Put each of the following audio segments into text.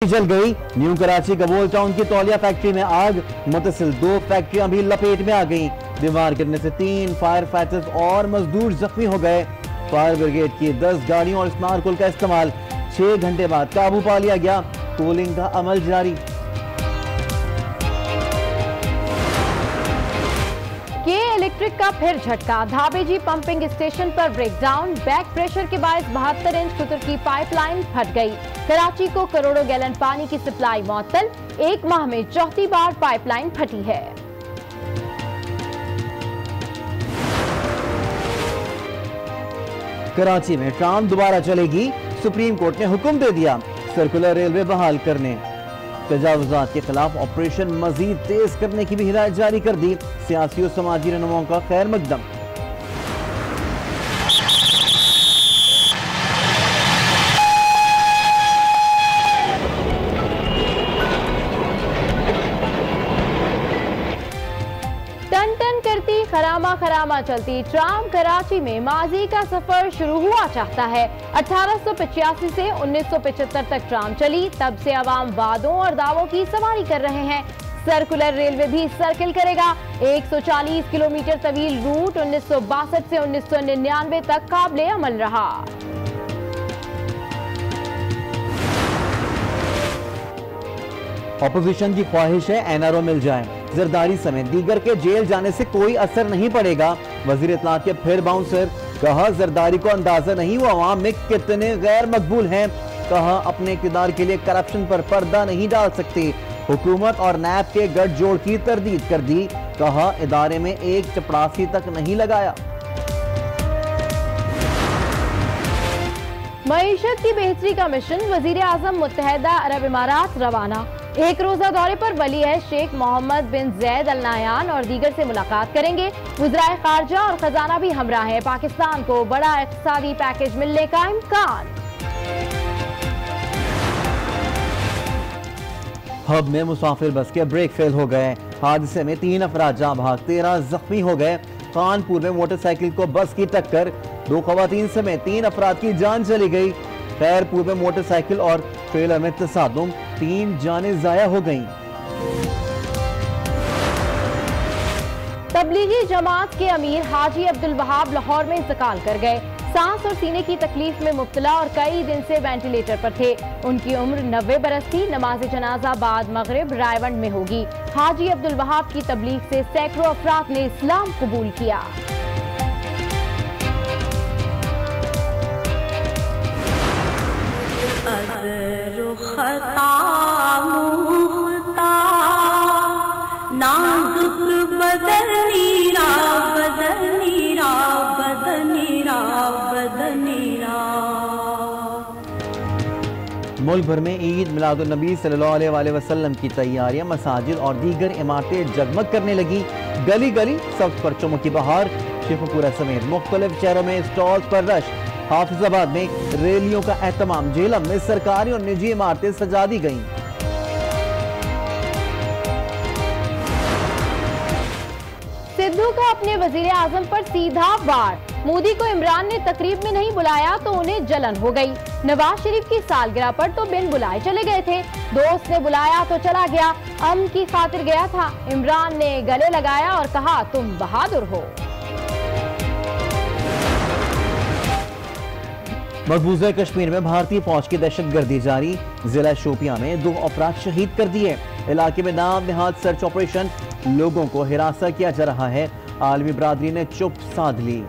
जल गई। New Karachi Gabol town की तौलिया फैक्ट्री में आग, मुतसिल 2 फैक्ट्रियां भी लपेट में आ गईं। दीवार गिरने से 3 फायर फाइटर्स और मजदूर जख्मी हो गए। फायर ब्रिगेड की 10 गाड़ियों और स्नारकुल का इस्तेमाल, 6 घंटे बाद काबू पा लिया गया। कूलिंग का अमल जारी। के इलेक्ट्रिक का फिर झटका, धाबेजी पंपिंग स्टेशन पर ब्रेकडाउन, बैक प्रेशर के बायस 72 इंच कुतर की पाइपलाइन फट गई। कराची को करोड़ों गैलन पानी की सप्लाई मुअत्तल, 1 माह में चौथी बार पाइपलाइन फटी है। कराची में ट्राम दोबारा चलेगी, सुप्रीम कोर्ट ने हुक्म दे दिया सर्कुलर रेलवे बहाल करने। तजावुजात के खिलाफ ऑपरेशन मजीद तेज करने की भी हिदायत जारी कर दी। सियासी और समाजी रहनुमाओं का खैर मकदम। खरामा खरामा चलती ट्राम कराची में माजी का सफर शुरू हुआ चाहता है। 1885 से 1975 तक ट्राम चली, तब से अवाम वादों और दावों की सवारी कर रहे हैं। सर्कुलर रेलवे भी सर्किल करेगा। 140 किलोमीटर तवील रूट 1962 से 1999 तक काबिले अमल रहा। ऑपोजिशन की ख्वाहिश है एनआरओ मिल जाए। जरदारी समेत दीगर के जेल जाने से कोई असर नहीं पड़ेगा। वजीर इत्तलात के फिर बाउंसर, कहा जरदारी को अंदाजा नहीं वो अवाम में कितने गैर मकबूल हैं। कहा अपने इक़्तिदार के लिए करप्शन पर पर्दा नहीं डाल सकते। हुकूमत और नैब के गठजोड़ की तरदीद कर दी। कहा इदारे में एक चपरासी तक नहीं लगाया। मईशत की बेहतरी का मिशन, वजीर आजम मुत्तहदा अरब इमारात रवाना। एक रोजा दौरे पर वली है शेख मोहम्मद बिन जैद अल नायान और दीगर से मुलाकात करेंगे। वज़राए खारजा और खजाना भी हमरा है। पाकिस्तान को बड़ा इक़्तिसादी पैकेज मिलने का इम्कान। हब में मुसाफिर बस के ब्रेक फेल हो गए। हादसे में 3 अफराद जाँ भाग, 13 जख्मी हो गए। कानपुर में मोटरसाइकिल को बस की टक्कर, 2 खवातीन समेत 3 अफराद की जान चली गई। खैरपुर में मोटरसाइकिल और ट्रेलर में तसादुम, 3 जानें जाया हो गईं। तबलीगी जमात के अमीर हाजी अब्दुल वहाब लाहौर में इंतकाल कर गए। सांस और सीने की तकलीफ में मुब्तला और कई दिन से वेंटिलेटर पर थे। उनकी उम्र 90 बरस थी। नमाज जनाजा बाद मगरिब रायवंड में होगी। हाजी अब्दुल वहाब की तबलीग से सैकड़ों अफराद ने इस्लाम कबूल किया। मुल्क भर में ईद मिलादुन नबी सल्लल्लाहु अलैहि वसल्लम की तैयारियां, मसाजिद और दीगर इमारतें जगमग करने लगी। गली गली सब्ज परचमों की बहार। शेखुपुरा समेत मुख्तलिफ शहरों में स्टॉल्स पर रश। हाफिजाबाद में रैलियों का एहतमाम। झेलम में सरकारी और निजी इमारतें सजा दी गईं। सिद्धू का अपने वजीर आजम पर सीधा वार। मोदी को इमरान ने तकरीब में नहीं बुलाया तो उन्हें जलन हो गई। नवाज शरीफ की सालगिरह पर तो बिन बुलाए चले गए थे। दोस्त ने बुलाया तो चला गया। अमन की खातिर गया था। इमरान ने गले लगाया और कहा तुम बहादुर हो। मकबूजा कश्मीर में भारतीय फौज की दहशतगर्दी जारी। जिला शोपियां में 2 अफराद शहीद कर दिए। इलाके में नाम निहाद सर्च ऑपरेशन। लोगों को हिरासत किया जा रहा है। आलमी बरादरी ने चुप साध ली।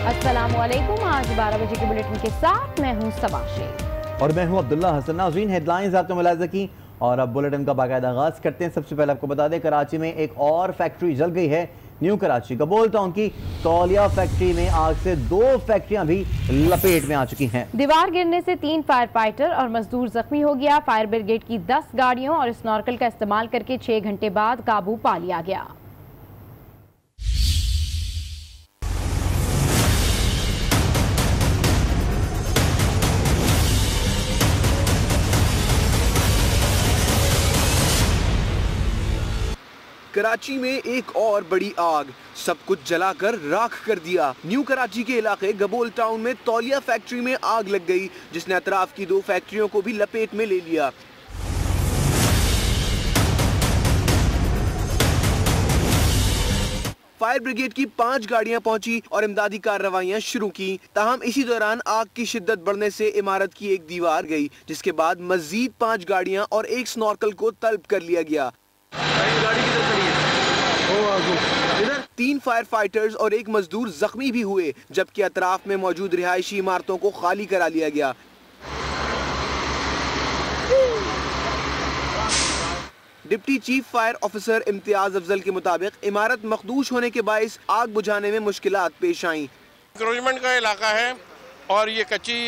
अस्सलामुअलैकुम। आज 12 बजे के बुलेटिन के साथ मैं हूं सबा शेख और मैं हूं अब्दुल्ला हसन। नाज़रीन, हेडलाइंस आपने मुलाहिज़ा की और अब बुलेटिन का बाकायदा आगाज करते हैं। सबसे पहले आपको बता दें कराची में एक और फैक्ट्री जल गई है। न्यू कराची गबोल टाउन की तौलिया फैक्ट्री में आग से 2 फैक्ट्रियां भी लपेट में आ चुकी हैं। दीवार गिरने से 3 फायर फाइटर और मजदूर जख्मी हो गया। फायर ब्रिगेड की 10 गाड़ियों और स्नॉर्कल का इस्तेमाल करके 6 घंटे बाद काबू पा लिया गया। कराची में एक और बड़ी आग, सब कुछ जलाकर राख कर दिया। न्यू कराची के इलाके गबोल टाउन में तौलिया फैक्ट्री में आग लग गई, जिसने अतराफ की 2 फैक्ट्रियों को भी लपेट में ले लिया। फायर ब्रिगेड की 5 गाड़ियां पहुंची और इमदादी कार्रवाइयां शुरू की। ताहम इसी दौरान आग की शिद्दत बढ़ने से इमारत की एक दीवार गई, जिसके बाद मजीद 5 गाड़ियां और एक स्नॉर्कल को तलब कर लिया गया। 3 फायर फाइटर्स और 1 मजदूर जख्मी भी हुए, जबकि अतराफ में मौजूद रिहायशी इमारतों को खाली करा लिया गया। Deputy chief fire officer Imtiaz Afzal के मुताबिक इमारत मखदूश होने के बाइस आग बुझाने में मुश्किलात पेश आईं। इंक्रोचमेंट का इलाका है और ये कच्ची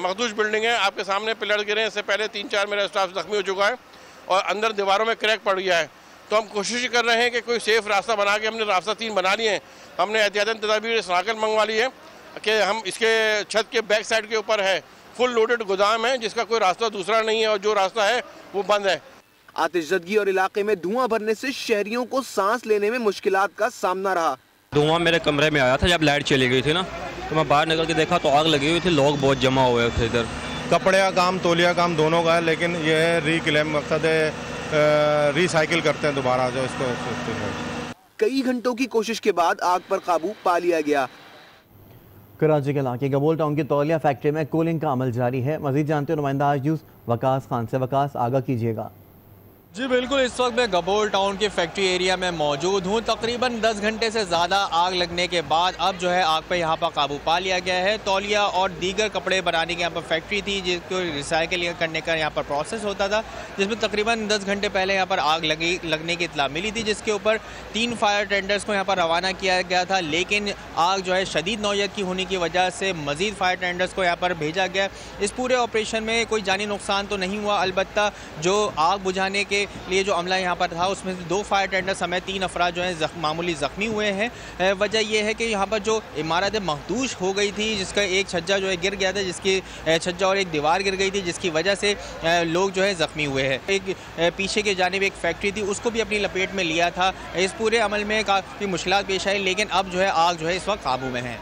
मखदूश बिल्डिंग है। आपके सामने पिलर गिरे, इससे पहले 3-4 मेरा स्टाफ जख्मी हो चुका है और अंदर दीवारों में क्रैक पड़ गया है। तो हम कोशिश कर रहे हैं कि कोई सेफ रास्ता बना के, हमने रास्ता 3 बना लिए हैं। हमने एहतियातन तदाबीर स्नाकल मंगवा ली है कि हम इसके छत के बैक साइड के ऊपर है फुल लोडेड गोदाम है, जिसका कोई रास्ता दूसरा नहीं है और जो रास्ता है वो बंद है। आतिशज़दगी और इलाके में धुआं भरने से शहरियों को सांस लेने में मुश्किलात का सामना रहा। धुआं मेरे कमरे में आया था जब लाइट चली गई थी ना, तो मैं बाहर निकल के देखा तो आग लगी हुई थी, लोग बहुत जमा हुए थे इधर। कपड़े का काम, तौलिया काम दोनों का है, लेकिन ये है रिक्लेम, मकसद है रिसाइकिल करते हैं दोबारा जो इसको। कई घंटों की कोशिश के बाद आग पर काबू पा लिया गया। कराची के इलाके गबोल टाउन की तौलिया फैक्ट्री में कूलिंग का अमल जारी है। मजीद जानते हैं नुमाइंदा आज न्यूज़ वकास खान से। वकास, आगाह कीजिएगा। जी बिल्कुल, इस वक्त मैं गबोल टाउन के फैक्ट्री एरिया में मौजूद हूँ। तकरीबन 10 घंटे से ज़्यादा आग लगने के बाद अब जो है आग पे यहाँ पर काबू पा लिया गया है। तौलिया और दीगर कपड़े बनाने की यहाँ पर फैक्ट्री थी, जिसको रिसाइकिल करने का यहाँ पर प्रोसेस होता था, जिसमें तकरीबन 10 घंटे पहले यहाँ पर आग लगने की इतला मिली थी, जिसके ऊपर 3 फायर टेंडर्स को यहाँ पर रवाना किया गया था। लेकिन आग जो है शदीद नौयत की होने की वजह से मज़ीद फायर टेंडर्स को यहाँ पर भेजा गया। इस पूरे ऑपरेशन में कोई जानी नुकसान तो नहीं हुआ, अलबत्ता जो आग बुझाने के लिए जो अमला यहाँ पर था उसमें से 2 फायर टेंडर समेत 3 अफराद जो हैं मामूली ज़ख्मी हुए हैं। वजह यह है कि यहाँ पर जो इमारत मखदूश हो गई थी, जिसका एक छज्जा जो है गिर गया था, जिसकी छज्जा और एक दीवार गिर गई थी, जिसकी वजह से लोग जो है ज़ख्मी हुए हैं। एक पीछे के जानिब एक फैक्ट्री थी, उसको भी अपनी लपेट में लिया था। इस पूरे अमल में काफ़ी मुश्किलात पेश आई, लेकिन अब जो है आग जो है इस वक्त काबू में है।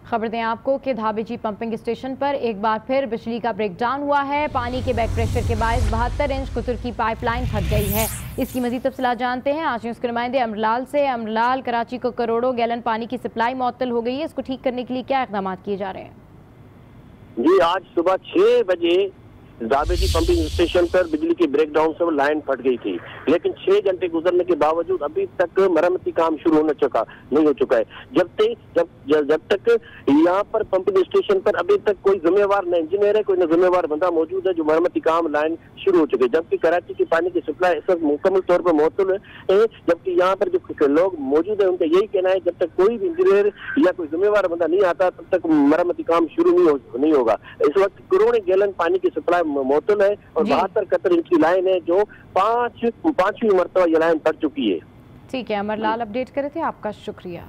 खबर दें आपको कि धाबेची पंपिंग स्टेशन पर एक बार फिर बिजली का ब्रेकडाउन हुआ है। पानी के बैक प्रेशर के बायस 72 इंच कुतुर की पाइपलाइन फट गई है। इसकी मजीद तफसीलात जानते हैं आज न्यूज़ के नुमाइंदे अमरलाल से। अमरलाल, कराची को करोड़ों गैलन पानी की सप्लाई मुअत्तल हो गई है, इसको ठीक करने के लिए क्या इक़दाम किए जा रहे हैं? जी, आज सुबह 6 बजे धाबेची पंपिंग स्टेशन पर बिजली की ब्रेकडाउन से लाइन फट गई थी, लेकिन 6 घंटे गुजरने के बावजूद अभी तक मरम्मती काम शुरू नहीं हो चुका है। जब तक यहाँ पर पंपिंग स्टेशन पर अभी तक कोई जिम्मेवार न इंजीनियर है, कोई न जिम्मेवार बंदा मौजूद है जो मरम्मती काम लाइन शुरू हो चुके, जबकि कराची की पानी की सप्लाई सब मुकम्मल तौर पर मुअत्तल है। जबकि यहाँ पर जो लोग मौजूद है उनका यही कहना है जब तक कोई भी इंजीनियर या कोई जिम्मेवार बंदा नहीं आता तब तक मरम्मती काम शुरू नहीं होगा। इस वक्त करोड़ों गैलन पानी की सप्लाई मुअत्तल है और 72 कतर इंच की लाइन है जो 5वीं मरतबा ये लाइन फट चुकी है। ठीक है अमरलाल, अपडेट करे थे, आपका शुक्रिया।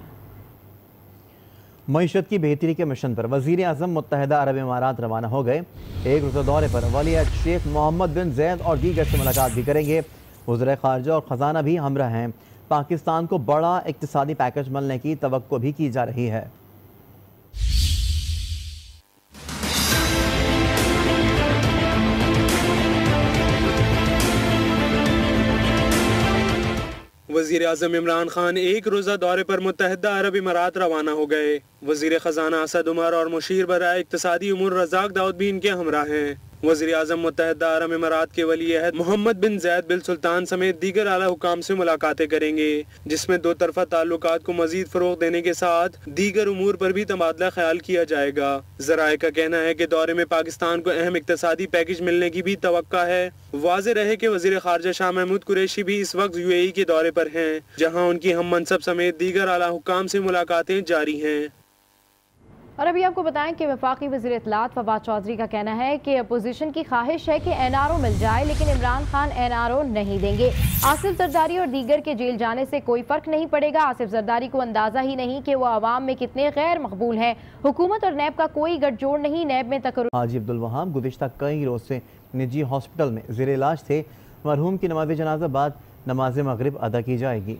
मईशत की बेहतरी के मिशन पर वज़ीर आज़म मुत्तहिदा अरब इमारात रवाना हो गए। एक रोज़ा दौरे पर वलीअहद शेख मोहम्मद बिन जैद और दीगर से मुलाकात भी करेंगे। वज़ीर ख़ारजा और ख़जाना भी हमरा हैं। पाकिस्तान को बड़ा इक़्तिसादी पैकेज मिलने की तवक्को भी की जा रही है। वज़ीर आज़म इमरान खान एक रोज़ा दौरे पर मुत्तहिदा अरब इमारात रवाना हो गए। वज़ीर ख़जाना असद उमर और मुशीर बराए इक़्तिसादी उमूर रज़ाक दाऊद भी इनके हमरा हैं। वज़ीर आज़म मुत्तहिदा अरब इमारात के वलीअहद मोहम्मद बिन ज़ैद बिन सुल्तान समेत दीगर आला हुकाम से मुलाकातें करेंगे, जिसमें 2 तरफ़ा ताल्लुकात को मज़ीद फ़रोग़ देने के साथ दीगर उमूर पर भी तबादला ख्याल किया जाएगा। ज़राए का कहना है कि दौरे में पाकिस्तान को अहम इक़्तिसादी पैकेज मिलने की भी तवक्का है। वाज़ेह रहे कि वज़ीर ख़ारजा शाह महमूद कुरैशी भी इस वक्त UAE के दौरे पर हैं, जहाँ उनकी हम मनसब समेत दीगर आला हुकाम से मुलाकातें जारी हैं। और अभी आपको बताएं कि वफाकी वज़ीर इत्तलात फवाद चौधरी का कहना है कि अपोजिशन की ख्वाहिश है कि NRO मिल जाए, लेकिन इमरान खान NRO नहीं देंगे। आसिफ जरदारी और दीगर के जेल जाने से कोई फ़र्क नहीं पड़ेगा। आसिफ जरदारी को अंदाज़ा ही नहीं कि वो आवाम में कितने गैर मकबूल हैं। हुकूमत और नैब का कोई गठजोड़ नहीं। नैब में तकर्रुर हाजी अब्दुल वहाब गुज़िश्ता कई रोज़ से निजी हॉस्पिटल में ज़ेर इलाज थे। मरहूम की नमाज़ जनाजा बाद नमाज मगरिब अदा की जाएगी।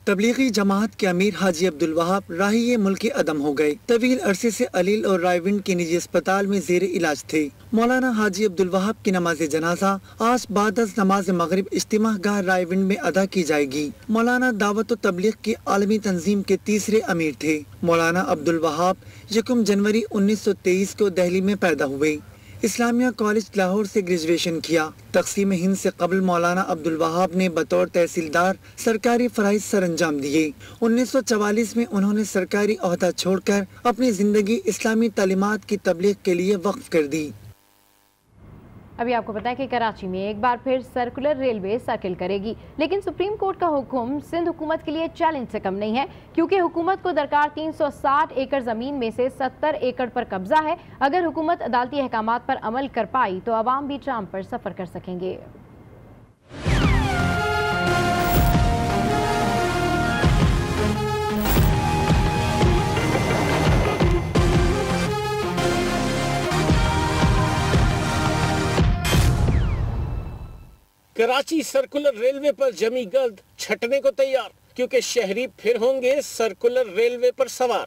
तबलीगी जमात के अमीर हाजी अब्दुल वहाब राही मुल्क अदम हो गए। तवील अरसे से अलील और रायविंड के निजी अस्पताल में जेर इलाज थे। मौलाना हाजी अब्दुल वहाब की नमाज जनाजा आज बाद नमाज मगरिब इज्तिमा गाह रायविंड में अदा की जाएगी। मौलाना दावत तबलीग की आलमी तंजीम के तीसरे अमीर थे। मौलाना अब्दुल वहाब 1 जनवरी 1923 को दिल्ली में पैदा हुए। इस्लामिया कॉलेज लाहौर से ग्रेजुएशन किया। तकसीम हिंद से कबल मौलाना अब्दुल वहाब ने बतौर तहसीलदार सरकारी फराइज सर अंजाम दिए। 1944 में उन्होंने सरकारी ओहदा छोड़कर अपनी जिंदगी इस्लामी तालीमात की तबलीग के लिए वक्फ कर दी। अभी आपको पता है कि कराची में एक बार फिर सर्कुलर रेलवे सर्किल करेगी, लेकिन सुप्रीम कोर्ट का हुक्म सिंध हुकूमत के लिए चैलेंज से कम नहीं है, क्योंकि हुकूमत को दरकार 360 एकड़ जमीन में से 70 एकड़ पर कब्जा है। अगर हुकूमत अदालती अहकामात पर अमल कर पाई तो अवाम भी ट्राम पर सफर कर सकेंगे। कराची सर्कुलर रेलवे पर जमी गर्द छटने को तैयार, क्योंकि शहरी फिर होंगे सर्कुलर रेलवे पर सवार।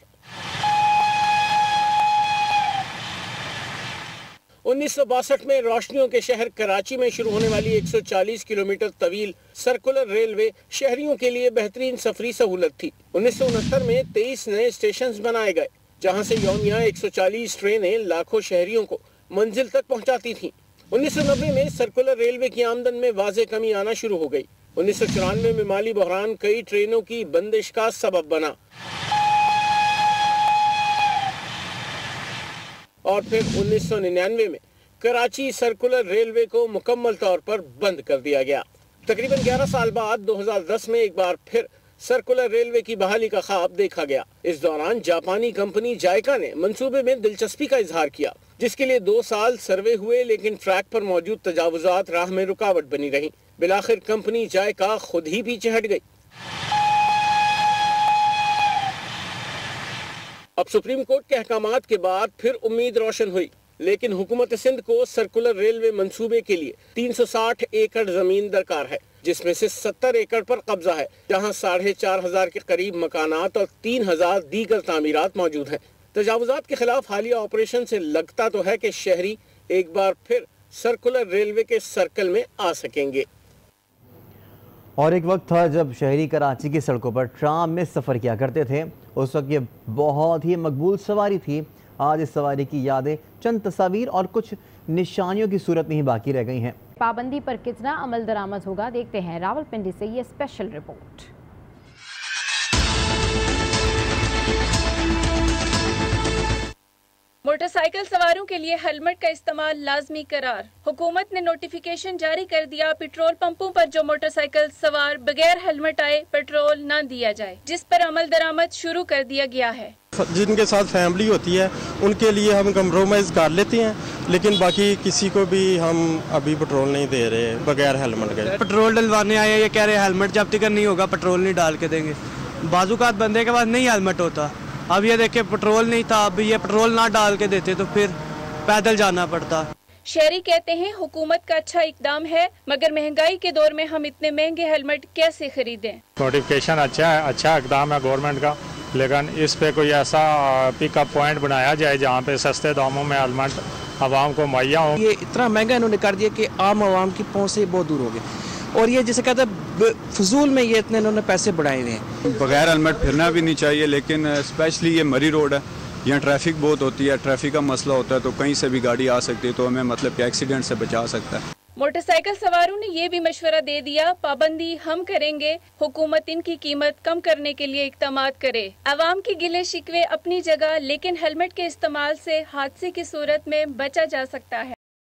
1962 में रोशनियों के शहर कराची में शुरू होने वाली 140 किलोमीटर तवील सर्कुलर रेलवे शहरियों के लिए बेहतरीन सफरी सहूलत थी। 1969 में 23 नए स्टेशन बनाए गए, जहां से यौमिया 140 ट्रेनें लाखों शहरियों को मंजिल तक पहुंचाती थीं। 1990 में सर्कुलर रेलवे की आमदन में वाज़े कमी आना शुरू हो गई। 1994 में माली बहरान कई ट्रेनों की बंदिश का सबब बना और फिर 1999 में कराची सर्कुलर रेलवे को मुकम्मल तौर पर बंद कर दिया गया। तकरीबन 11 साल बाद 2010 में एक बार फिर सर्कुलर रेलवे की बहाली का ख्वाब देखा गया। इस दौरान जापानी कंपनी जायका ने मंसूबे में दिलचस्पी का इजहार किया, जिसके लिए 2 साल सर्वे हुए, लेकिन ट्रैक पर मौजूद तजावुजात राह में रुकावट बनी रही। बिलाखिर कंपनी जायका खुद ही पीछे हट गई। अब सुप्रीम कोर्ट के अहकामात के बाद फिर उम्मीद रोशन हुई, लेकिन हुकूमत सिंध को सर्कुलर रेलवे मंसूबे के लिए 360 एकड़ जमीन दरकार है, जिसमें से 70 एकड़ पर कब्जा है, जहां 4500 के करीब मकानात और 3000 दीगर तामीरात मौजूद हैं। तजावुजात के खिलाफ हालिया ऑपरेशन से लगता तो है कि शहरी एक बार फिर सर्कुलर रेलवे के सर्कल में आ सकेंगे। और एक वक्त था जब शहरी कराची की सड़कों पर ट्राम में सफ़र किया करते थे। उस वक्त ये बहुत ही मकबूल सवारी थी। आज इस सवारी की यादें चंद तस्वीर और कुछ निशानियों की सूरत में ही बाकी रह गई हैं। पाबंदी पर कितना अमल दरामद होगा, देखते हैं रावलपिंडी से ये स्पेशल रिपोर्ट। मोटरसाइकिल सवारों के लिए हेलमेट का इस्तेमाल लाजमी करार। हुकूमत ने नोटिफिकेशन जारी कर दिया, पेट्रोल पंपों पर जो मोटरसाइकिल सवार बगैर हेलमेट आए पेट्रोल न दिया जाए, जिस पर अमल दरामद शुरू कर दिया गया है। जिनके साथ फैमिली होती है उनके लिए हम कंप्रोमाइज कर लेते हैं, लेकिन बाकी किसी को भी हम अभी पेट्रोल नहीं दे रहे बगैर हेलमेट के। पेट्रोल डलवाने आए, ये कह रहे हेलमेट जब तक नहीं होगा पेट्रोल नहीं डाल के देंगे। बाजूकात बंदे के पास नहीं हेलमेट होता। अब ये देखे पेट्रोल नहीं था, अब ये पेट्रोल ना डाल के देते तो फिर पैदल जाना पड़ता। शहरी कहते हैं हुकूमत का अच्छा इकदाम है, मगर महंगाई के दौर में हम इतने महंगे हेलमेट कैसे खरीदें। नोटिफिकेशन अच्छा है, अच्छा इकदाम है गवर्नमेंट का, लेकिन इस पे कोई ऐसा पिकअप पॉइंट बनाया जाए जहाँ पे सस्ते दामों में हेलमेट आवाम को मुहैया हो। ये इतना महंगा इन्होंने कर दिया कि आम आवाम की पहुँच से बहुत दूर हो गए, और ये जैसे कहते हैं फजूल में ये इतने इन्होंने पैसे बढ़ाए हुए हैं। बगैर हेलमेट फिरना भी नहीं चाहिए, लेकिन स्पेशली ये मरी रोड है, यहाँ ट्रैफिक बहुत होती है, ट्रैफिक का मसला होता है, तो कहीं से भी गाड़ी आ सकती है, तो हमें मतलब कि एक्सीडेंट से बचा सकता है। मोटरसाइकिल सवारों ने ये भी मशवरा दे दिया, पाबंदी हम करेंगे, हुकूमत इनकी कीमत कम करने के लिए इक़दामात करे। आवाम की गिले शिकवे अपनी जगह, लेकिन हेलमेट के इस्तेमाल से हादसे की सूरत में बचा जा सकता है।